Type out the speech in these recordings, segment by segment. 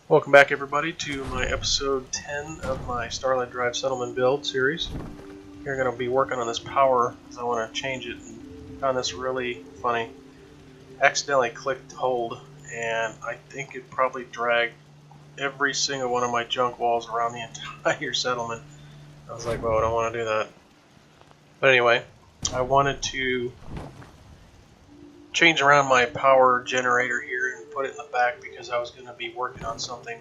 Welcome back, everybody, to my episode 10 of my Starlight Drive Settlement build series. Here I'm going to be working on this power because I want to change it, and found this really funny. Accidentally clicked hold, and I think it probably dragged every single one of my junk walls around the entire settlement. I was like, well, I don't want to do that. But anyway, I wanted to change around my power generator here and put it in the back because I was going to be working on something.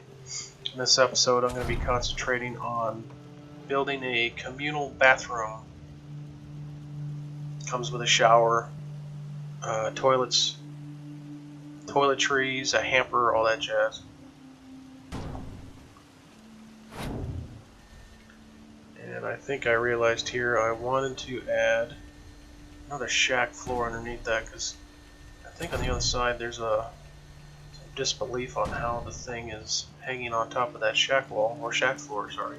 In this episode, I'm going to be concentrating on building a communal bathroom. It comes with a shower, toilets, toiletries, a hamper, all that jazz. And I think I realized here I wanted to add another shack floor underneath that because I think on the other side there's some disbelief on how the thing is hanging on top of that shack wall, or shack floor, sorry.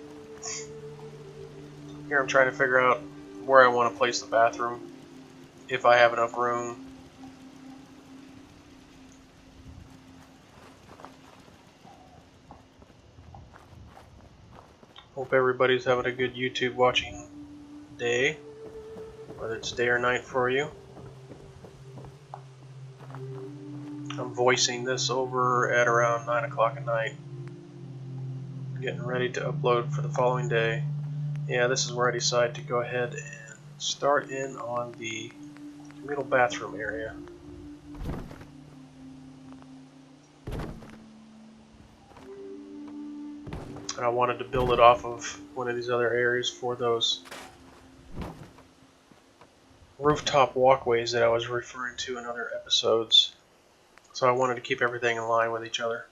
Here I'm trying to figure out where I want to place the bathroom, if I have enough room. Hope everybody's having a good YouTube watching day, whether it's day or night for you. I'm voicing this over at around 9 o'clock at night. Getting ready to upload for the following day. Yeah, this is where I decide to go ahead and start in on the communal bathroom area. And I wanted to build it off of one of these other areas for those rooftop walkways that I was referring to in other episodes. So I wanted to keep everything in line with each other.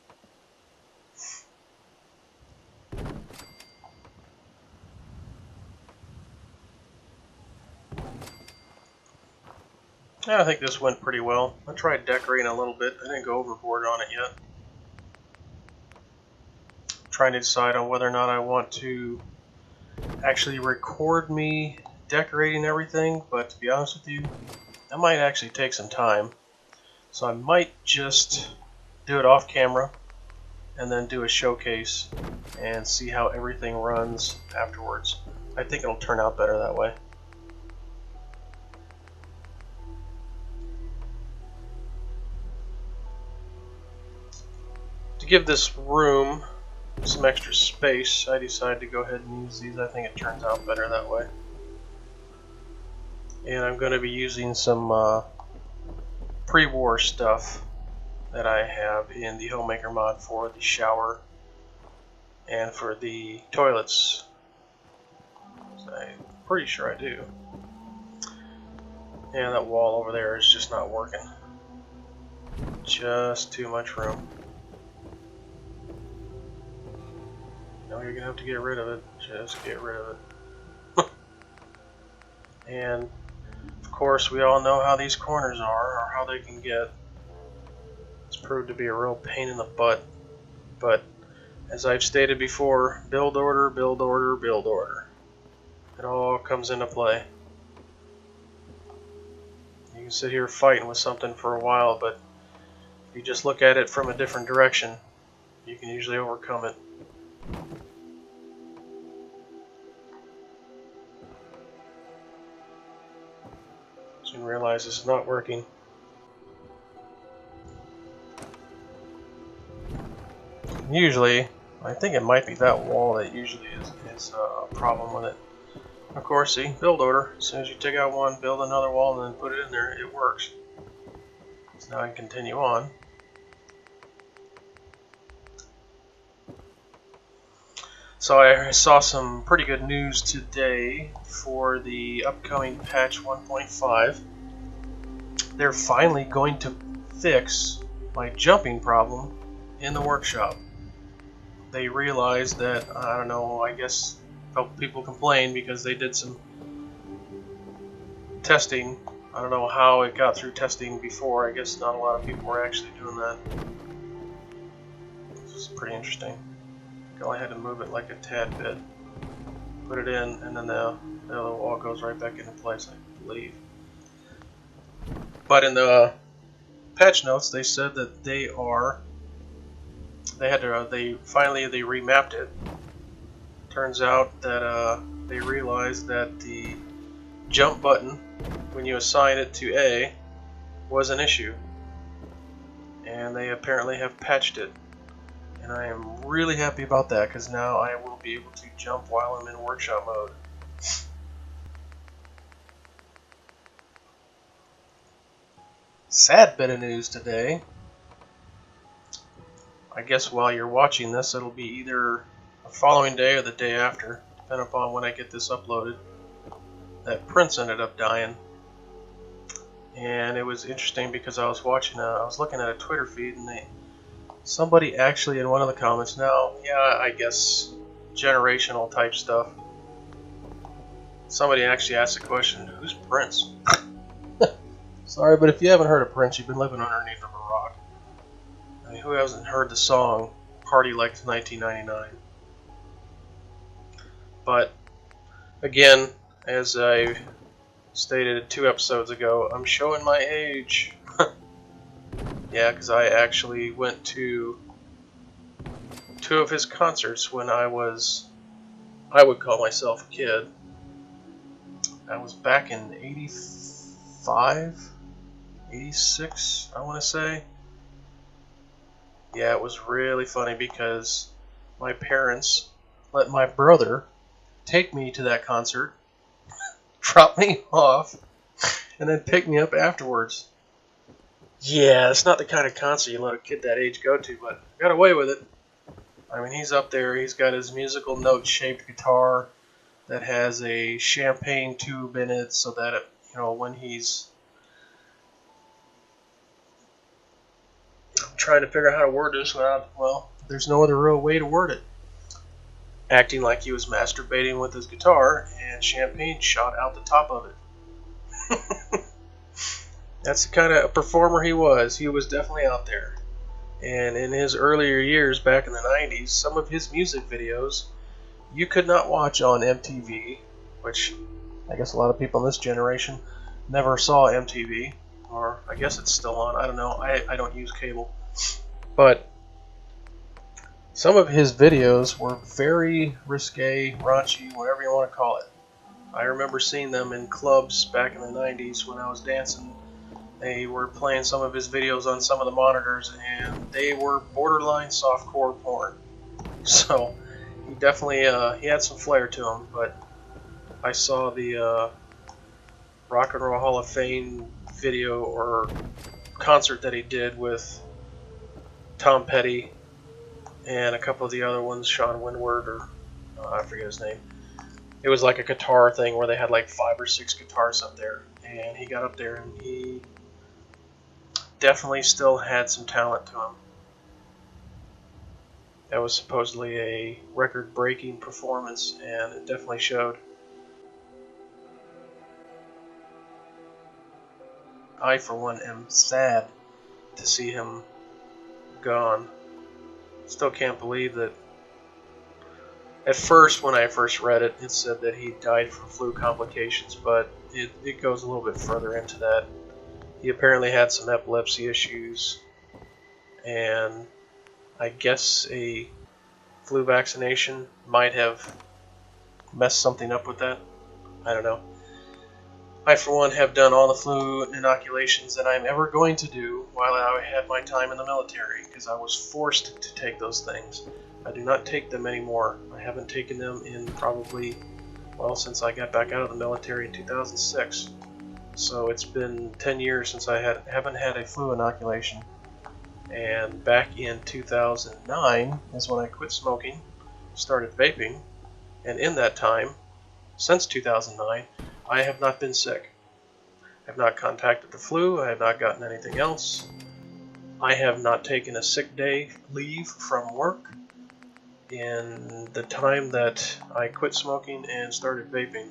Yeah, I think this went pretty well. I tried decorating a little bit. I didn't go overboard on it yet. I'm trying to decide on whether or not I want to actually record me decorating everything, but to be honest with you, that might actually take some time. So I might just do it off camera and then do a showcase and see how everything runs afterwards. I think it'll turn out better that way. To give this room some extra space, I decided to go ahead and use these. I think it turns out better that way. And I'm going to be using some pre-war stuff that I have in the Homemaker mod for the shower and for the toilets. I'm pretty sure I do. Yeah, that wall over there is just not working. Just too much room. No, you're gonna have to get rid of it. Just get rid of it. And of course, we all know how these corners are, or how they can get. It's proved to be a real pain in the butt. But as I've stated before, build order, build order, build order. It all comes into play. You can sit here fighting with something for a while, but if you just look at it from a different direction, you can usually overcome it. Soon realize this is not working. Usually, I think it might be that wall that usually is a problem with it. Of course, see, build order. As soon as you take out one, build another wall, and then put it in there, it works. So now I can continue on. So I saw some pretty good news today for the upcoming patch 1.5. They're finally going to fix my jumping problem in the workshop. They realized that, I don't know, I guess a couple people complained because they did some testing. I don't know how it got through testing before. I guess not a lot of people were actually doing that. This is pretty interesting. Go ahead and move it like a tad bit. Put it in, and then the other wall goes right back into place, I believe. But in the patch notes, they said that they they finally remapped it. Turns out that they realized that the jump button, when you assign it to A, was an issue, and they apparently have patched it. And I am really happy about that, because now I will be able to jump while I'm in workshop mode. Sad bit of news today. I guess while you're watching this, it'll be either the following day or the day after, depending upon when I get this uploaded, that Prince ended up dying. And it was interesting because I was looking at a Twitter feed, and somebody actually in one of the comments, now, yeah, I guess generational type stuff, somebody actually asked the question, who's Prince? Sorry, but if you haven't heard of Prince, you've been living underneath a rock. I mean, who hasn't heard the song Party Like It's 1999? But again, as I stated 2 episodes ago, I'm showing my age. Yeah, because I actually went to 2 of his concerts when I would call myself a kid. I was back in 85, 86, I want to say. Yeah, it was really funny because my parents let my brother take me to that concert, drop me off, and then pick me up afterwards. Yeah, it's not the kind of concert you let a kid that age go to, but I got away with it. I mean, he's up there, he's got his musical note-shaped guitar that has a champagne tube in it so that, when he's... I'm trying to figure out how to word this without, well, there's no other real way to word it. Acting like he was masturbating with his guitar, and champagne shot out the top of it. That's the kind of performer he was. He was definitely out there. And in his earlier years, back in the 90s, some of his music videos you could not watch on MTV, which I guess a lot of people in this generation never saw MTV, or I guess it's still on. I don't know. I don't use cable. But some of his videos were very risque, raunchy, whatever you want to call it. I remember seeing them in clubs back in the 90s when I was dancing. They were playing some of his videos on some of the monitors, and they were borderline softcore porn. So he definitely he had some flair to him. But I saw the Rock and Roll Hall of Fame video or concert that he did with Tom Petty and a couple of the other ones, Sean Windward, or I forget his name. It was like a guitar thing where they had like 5 or 6 guitars up there, and he got up there and he definitely still had some talent to him. That was supposedly a record-breaking performance, and it definitely showed. I, for one, am sad to see him gone. Still can't believe that. At first, when I first read it, it said that he died from flu complications, but it goes a little bit further into that. He apparently had some epilepsy issues, and I guess a flu vaccination might have messed something up with that. I don't know. I, for one, have done all the flu inoculations that I'm ever going to do while I had my time in the military, because I was forced to take those things. I do not take them anymore. I haven't taken them in probably, well, since I got back out of the military in 2006. So it's been 10 years since I haven't had a flu inoculation. And back in 2009 is when I quit smoking, started vaping, and in that time, since 2009, I have not been sick. I have not contacted the flu, I have not gotten anything else. I have not taken a sick day leave from work in the time that I quit smoking and started vaping.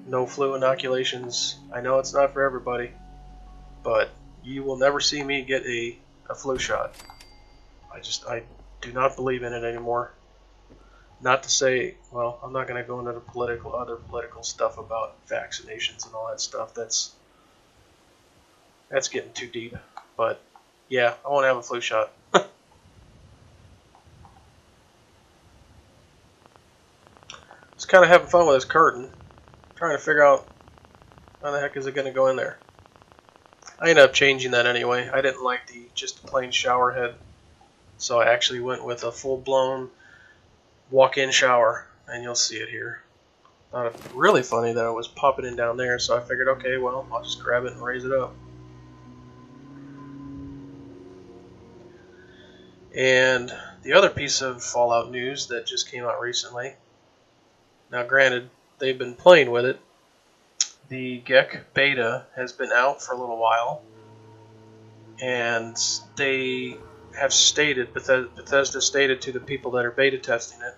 No flu inoculations. I know it's not for everybody, but you will never see me get a flu shot. I do not believe in it anymore. Not to say, well, I'm not going to go into the other political stuff about vaccinations and all that stuff. That's getting too deep. But yeah, I won't have a flu shot. Just kind of having fun with this curtain, trying to figure out how the heck is it going to go in there. I ended up changing that anyway. I didn't like just the plain shower head, so I actually went with a full-blown walk-in shower, and you'll see it here. Thought it really funny that it was popping in down there, so I figured, okay, well, I'll just grab it and raise it up. And the other piece of Fallout news that just came out recently, now granted, they've been playing with it. The GEC beta has been out for a little while, and they have stated, Bethesda stated to the people that are beta testing it,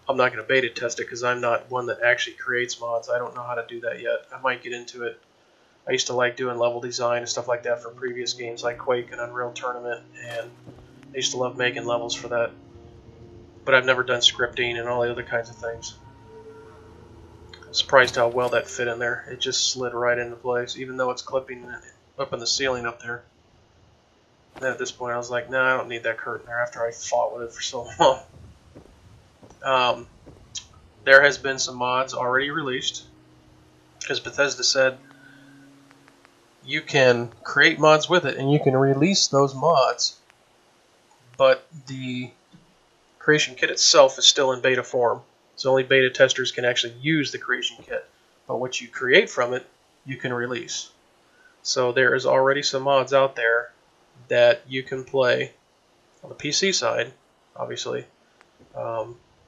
I'm not going to beta test it because I'm not one that actually creates mods. I don't know how to do that yet. I might get into it. I used to like doing level design and stuff like that for previous games like Quake and Unreal Tournament, and I used to love making levels for that. But I've never done scripting and all the other kinds of things. I'm surprised how well that fit in there. It just slid right into place, even though it's clipping up in the ceiling up there. And then at this point I was like, nah, I don't need that curtain there after I fought with it for so long. There has been some mods already released, because Bethesda said you can create mods with it and you can release those mods, but the creation kit itself is still in beta form, so only beta testers can actually use the creation kit, but what you create from it you can release. So there is already some mods out there that you can play on the PC side, obviously.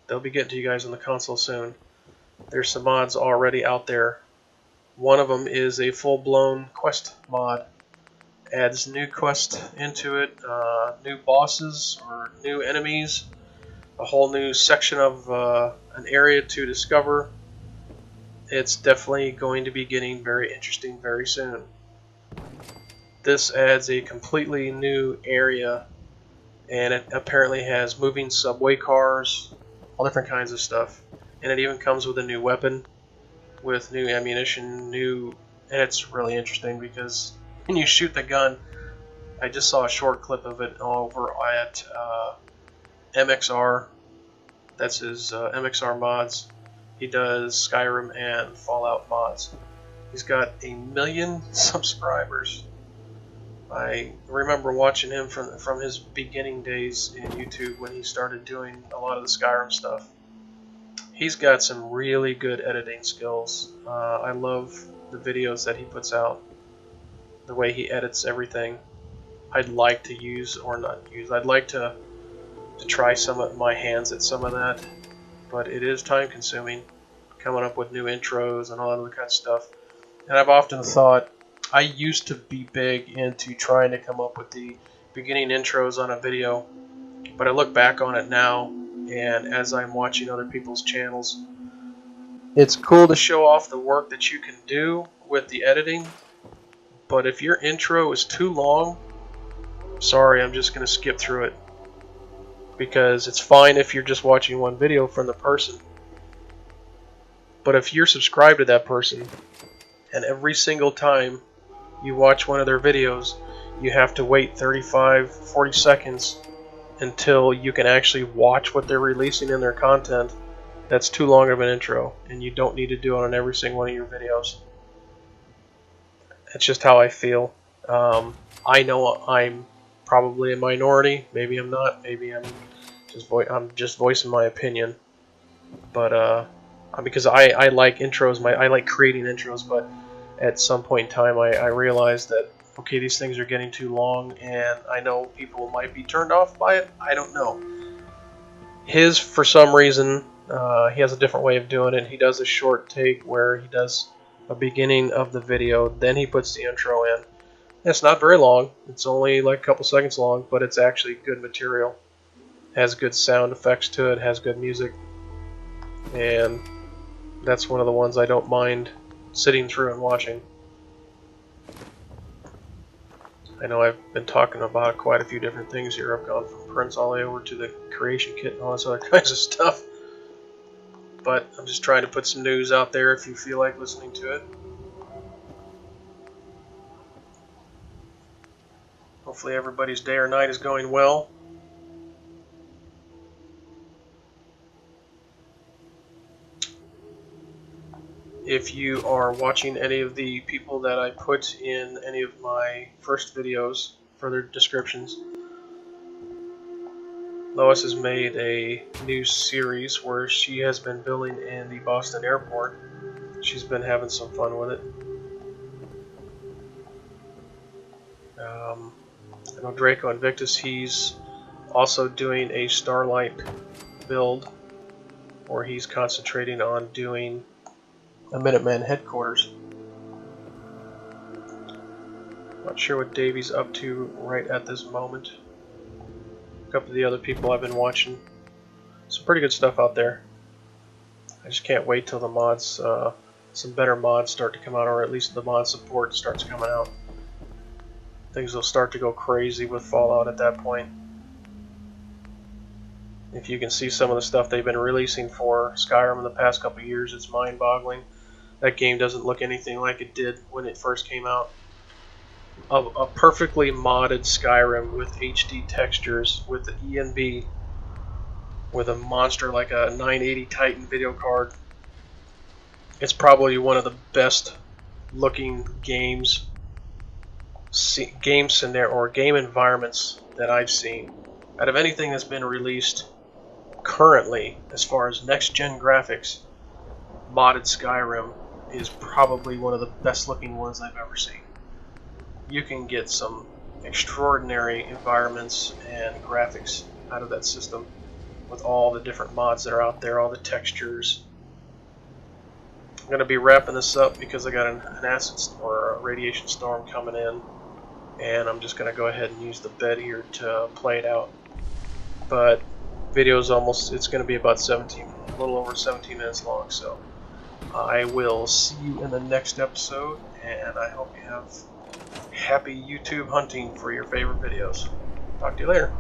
They'll be getting to you guys on the console soon. There's some mods already out there. One of them is a full-blown quest mod. Adds new quest into it, new bosses or new enemies, a whole new section of an area to discover. It's definitely going to be getting very interesting very soon. This adds a completely new area, and it apparently has moving subway cars, all different kinds of stuff. And it even comes with a new weapon, with new ammunition, and it's really interesting because when you shoot the gun, I just saw a short clip of it over at MXR. That's his MXR mods. He does Skyrim and Fallout mods. He's got 1 million subscribers. I remember watching him from his beginning days in YouTube when he started doing a lot of the Skyrim stuff. He's got some really good editing skills. I love the videos that he puts out, the way he edits everything. I'd like to use, or not use, I'd like to try some of my hands at some of that, but it is time consuming, coming up with new intros and all that other kind of stuff. And I've often thought, I used to be big into trying to come up with the beginning intros on a video, but I look back on it now, and as I'm watching other people's channels, it's cool to show off the work that you can do with the editing, but if your intro is too long, sorry, I'm just going to skip through it, because it's fine if you're just watching one video from the person, but if you're subscribed to that person, and every single time you watch one of their videos, you have to wait 35-40 seconds until you can actually watch what they're releasing in their content, that's too long of an intro, and you don't need to do it on every single one of your videos. That's just how I feel. I know I'm probably a minority. Maybe I'm not. Maybe I'm just voicing my opinion. But because I like intros, I like creating intros, but at some point in time I realized that, okay, these things are getting too long, and I know people might be turned off by it. I don't know. His, for some reason, he has a different way of doing it. He does a short take where he does a beginning of the video, then he puts the intro in. It's not very long. It's only like a couple seconds long, but it's actually good material. Has good sound effects to it, has good music, and that's one of the ones I don't mind sitting through and watching. I know I've been talking about quite a few different things here. I've gone from prints all the way over to the creation kit and all this other kinds of stuff. But I'm just trying to put some news out there if you feel like listening to it. Hopefully everybody's day or night is going well. If you are watching any of the people that I put in any of my first videos, further descriptions, Lois has made a new series where she has been building in the Boston airport. She's been having some fun with it. I know Draco Invictus, he's also doing a Starlight build where he's concentrating on doing a Minuteman headquarters. Not sure what Davey's up to right at this moment. A couple of the other people I've been watching. Some pretty good stuff out there. I just can't wait till the mods, some better mods start to come out, or at least the mod support starts coming out. Things will start to go crazy with Fallout at that point. If you can see some of the stuff they've been releasing for Skyrim in the past couple of years, it's mind-boggling. That game doesn't look anything like it did when it first came out. A perfectly modded Skyrim with HD textures, with the ENB, with a monster like a 980 Titan video card. It's probably one of the best looking games, game scenario or game environments that I've seen out of anything that's been released currently. As far as next gen graphics, modded Skyrim is probably one of the best looking ones I've ever seen. You can get some extraordinary environments and graphics out of that system with all the different mods that are out there, all the textures. I'm going to be wrapping this up because I got an acid or a radiation storm coming in, and I'm just going to go ahead and use the bed here to play it out. But video's almost, it's going to be about 17, a little over 17 minutes long, so I will see you in the next episode, and I hope you have happy YouTube hunting for your favorite videos. Talk to you later.